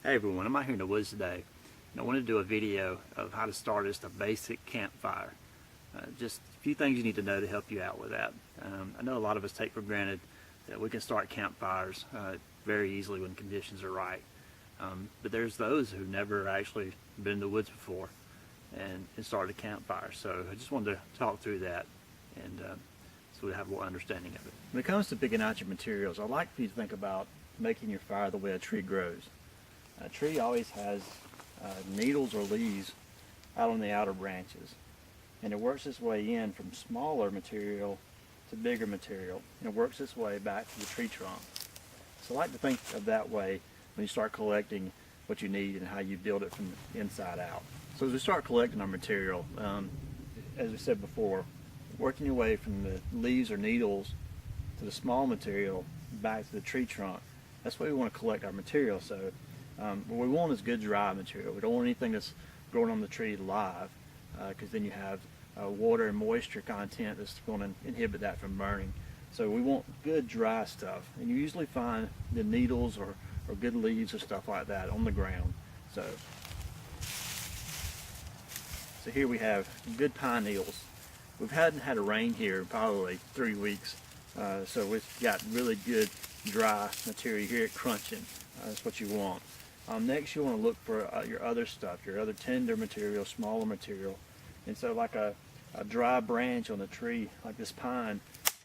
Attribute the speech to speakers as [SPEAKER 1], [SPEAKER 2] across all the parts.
[SPEAKER 1] Hey everyone, I'm out here in the woods today, and I wanted to do a video of how to start just a basic campfire. Just a few things you need to know to help you out with that. I know a lot of us take for granted that we can start campfires very easily when conditions are right. But there's those who've never actually been in the woods before and started a campfire. So I just wanted to talk through that and so we have a little understanding of it. When it comes to picking out your materials, I like for you to think about making your fire the way a tree grows. A tree always has needles or leaves out on the outer branches, and it works its way in from smaller material to bigger material, and it works its way back to the tree trunk. So I like to think of that way when you start collecting what you need and how you build it from the inside out. So as we start collecting our material, as we said before, working your way from the leaves or needles to the small material back to the tree trunk, that's why we want to collect our material. So what we want is good dry material. We don't want anything that's growing on the tree live, because then you have water and moisture content that's going to inhibit that from burning. So we want good dry stuff, and you usually find the needles or good leaves or stuff like that on the ground. So here we have good pine needles. We hadn't had a rain here in probably 3 weeks, so we've got really good dry material. You hear it crunching. That's what you want. Next, you want to look for your other stuff, your other tender material, smaller material. And so like a dry branch on the tree, like this pine,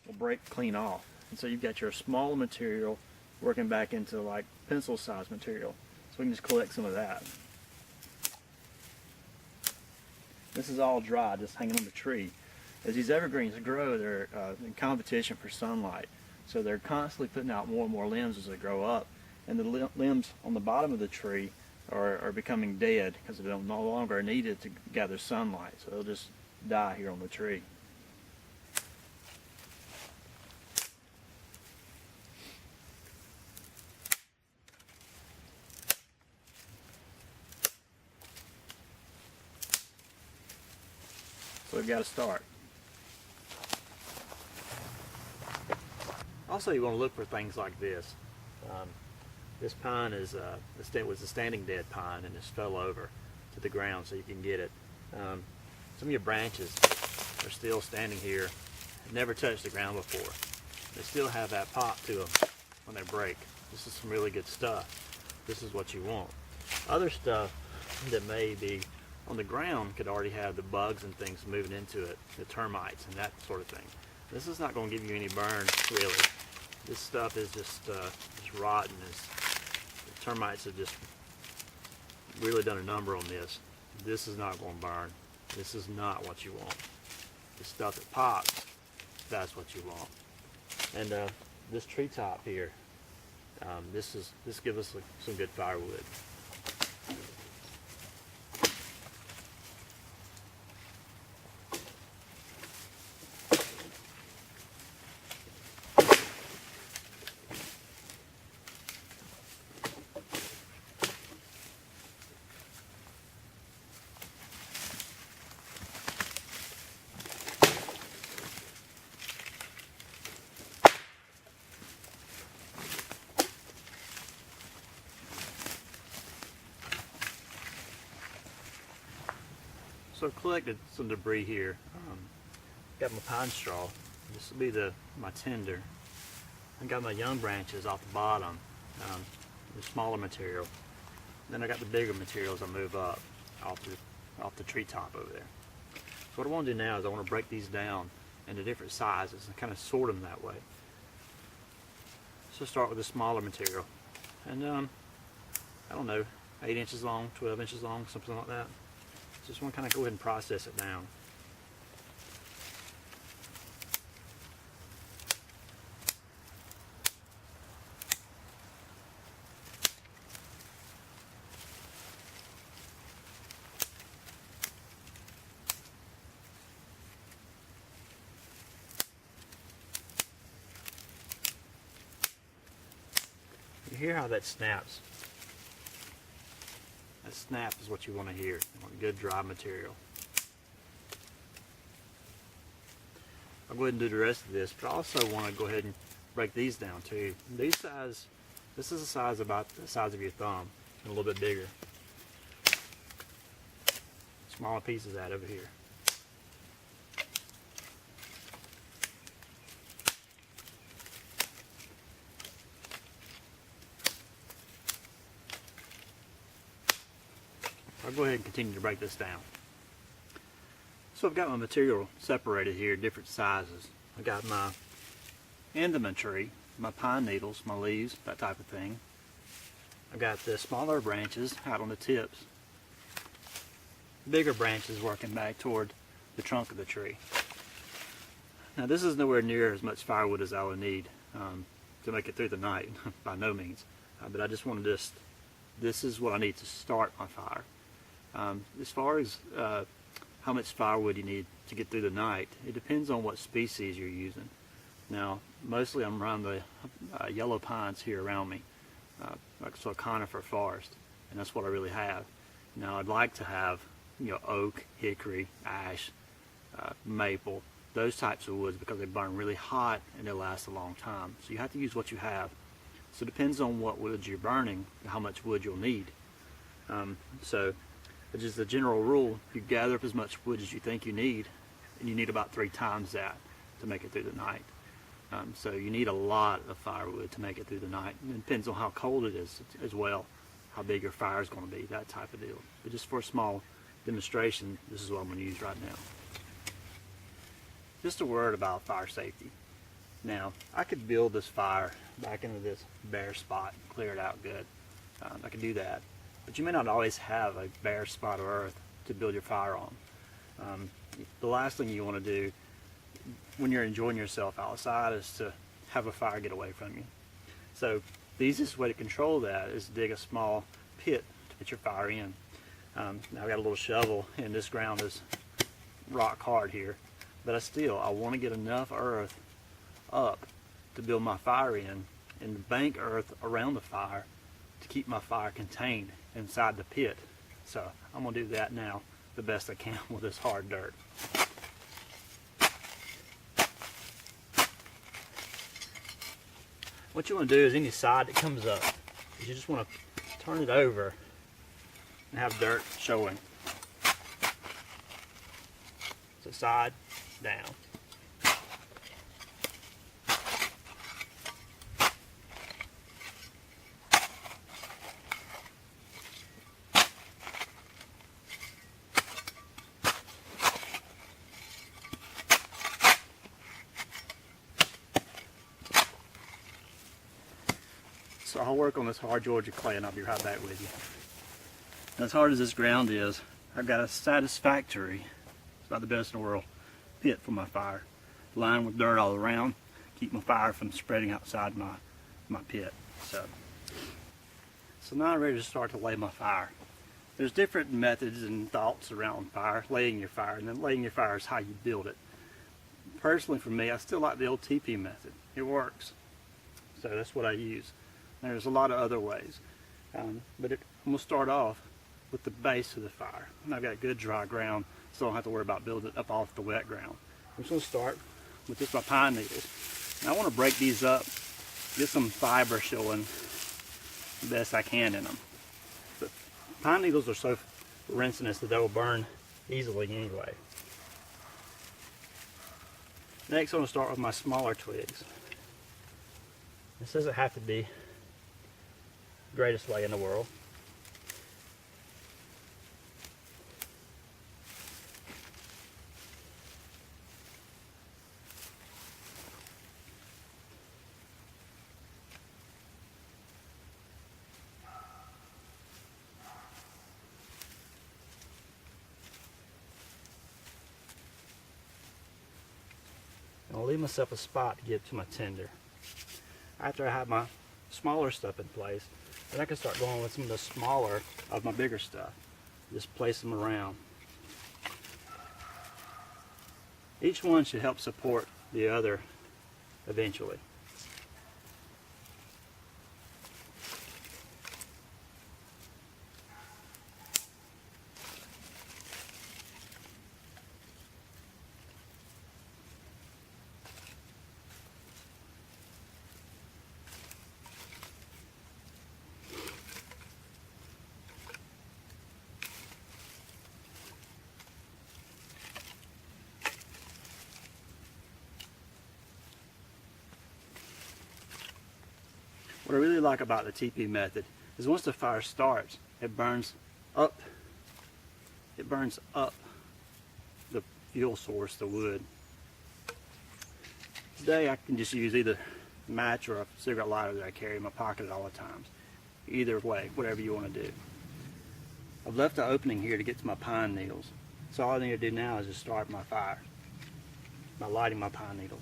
[SPEAKER 1] will break clean off. And so you've got your smaller material working back into like pencil size material. So we can just collect some of that. This is all dry, just hanging on the tree. As these evergreens grow, they're in competition for sunlight. So they're constantly putting out more and more limbs as they grow up. And the limbs on the bottom of the tree are becoming dead because they don't no longer needed to gather sunlight. So they'll just die here on the tree. So we've got to start. Also, you want to look for things like this. This pine was a standing dead pine and just fell over to the ground, so you can get it. Some of your branches are still standing here, never touched the ground before. They still have that pop to them when they break. This is some really good stuff. This is what you want. Other stuff that may be on the ground could already have the bugs and things moving into it, the termites and that sort of thing. This is not going to give you any burn, really. This stuff is just rotten. The termites have just really done a number on this. This is not going to burn. This is not what you want. The stuff that pops, that's what you want. And this treetop here, this gives us some good firewood. So I've collected some debris here. Got my pine straw. This will be my tinder. I got my young branches off the bottom, the smaller material. Then I got the bigger materials I move up off the treetop over there. So what I want to do now is I want to break these down into different sizes and kind of sort them that way. So start with the smaller material, and I don't know, 8 inches long, 12 inches long, something like that. Just want to kind of go ahead and process it down. You hear how that snaps? That snap is what you want to hear. You want good dry material. I'll go ahead and do the rest of this, but I also want to go ahead and break these down too. This is the size about the size of your thumb. a little bit bigger. Smaller pieces of that over here. I'll go ahead and continue to break this down. So I've got my material separated here, different sizes. I got my end of my tree, my pine needles, my leaves, that type of thing. I've got the smaller branches out on the tips. Bigger branches working back toward the trunk of the tree. Now this is nowhere near as much firewood as I would need to make it through the night, by no means. But I just wanted this is what I need to start my fire. As far as how much firewood you need to get through the night, it depends on what species you're using. Now, mostly I'm around the yellow pines here around me, so a conifer forest, and that's what I really have. Now, I'd like to have, oak, hickory, ash, maple, those types of woods because they burn really hot and they last a long time. So you have to use what you have. So it depends on what woods you're burning and how much wood you'll need. So just a general rule, you gather up as much wood as you think you need, and you need about 3 times that to make it through the night. So you need a lot of firewood to make it through the night. And it depends on how cold it is as well, how big your fire is going to be, that type of deal. But just for a small demonstration, this is what I'm going to use right now. Just a word about fire safety. Now, I could build this fire back into this bare spot, clear it out good. I could do that. But you may not always have a bare spot of earth to build your fire on. The last thing you want to do when you're enjoying yourself outside is to have a fire get away from you. So the easiest way to control that is to dig a small pit to put your fire in. Now I've got a little shovel and this ground is rock hard here, but I want to get enough earth up to build my fire in and bank earth around the fire to keep my fire contained inside the pit. So I'm going to do that now the best I can with this hard dirt. What you want to do is any side that comes up, you just want to turn it over and have dirt showing. So side down. So I'll work on this hard Georgia clay and I'll be right back with you. And as hard as this ground is, I've got a satisfactory, it's about the best in the world, pit for my fire. Lined with dirt all around, keep my fire from spreading outside my pit. So now I'm ready to start to lay my fire. There's different methods and thoughts around fire, laying your fire, and then laying your fire is how you build it. Personally for me, I still like the old TP method. It works. So that's what I use. There's a lot of other ways, I'm going to start off with the base of the fire. And I've got good dry ground, so I don't have to worry about building it up off the wet ground. I'm just going to start with just my pine needles. And I want to break these up, get some fiber showing the best I can in them. But pine needles are so resinous that they will burn easily anyway. Next, I'm going to start with my smaller twigs. This doesn't have to be the greatest way in the world. I'll leave myself a spot to get to my tinder. After I have my smaller stuff in place, then I can start going with some of the smaller of my bigger stuff. Just place them around. Each one should help support the other eventually. What I really like about the TP method is once the fire starts, it burns up the fuel source, the wood. Today I can just use either a match or a cigarette lighter that I carry in my pocket at all times. Either way, whatever you want to do. I've left the opening here to get to my pine needles. So all I need to do now is just start my fire by lighting my pine needles.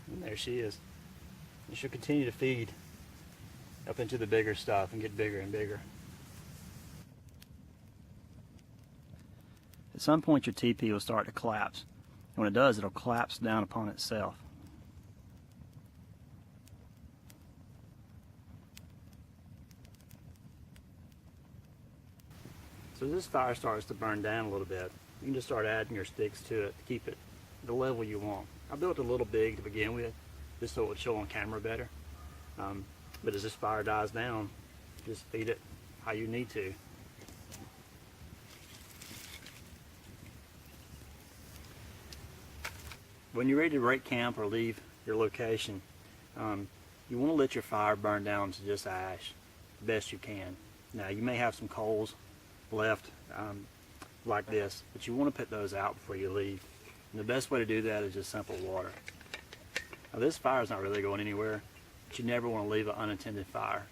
[SPEAKER 1] And there she is. And she'll continue to feed up into the bigger stuff and get bigger and bigger. At some point your TP will start to collapse. And when it does, it'll collapse down upon itself. So as this fire starts to burn down a little bit, you can just start adding your sticks to it to keep it the level you want. I built it a little big to begin with, just so it would show on camera better. But as this fire dies down, just feed it how you need to. When you're ready to break camp or leave your location, you want to let your fire burn down to just ash the best you can. Now you may have some coals left like this, but you want to put those out before you leave. And the best way to do that is just simple water. Now this fire is not really going anywhere, but you never want to leave an unattended fire.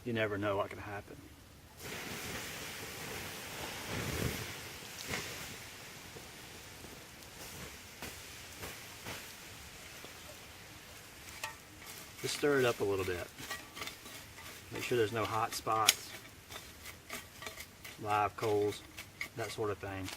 [SPEAKER 1] You never know what can happen. Just stir it up a little bit. Make sure there's no hot spots, live coals, that sort of thing.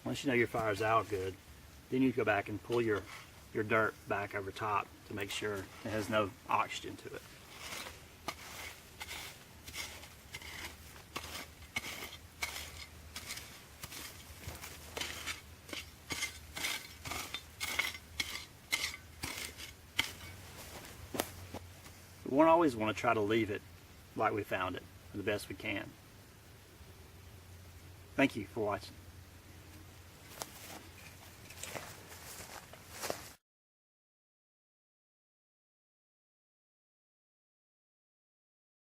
[SPEAKER 1] Once you know your fire's out good, then you go back and pull your dirt back over top to make sure it has no oxygen to it. We won't always want to try to leave it like we found it, the best we can. Thank you for watching.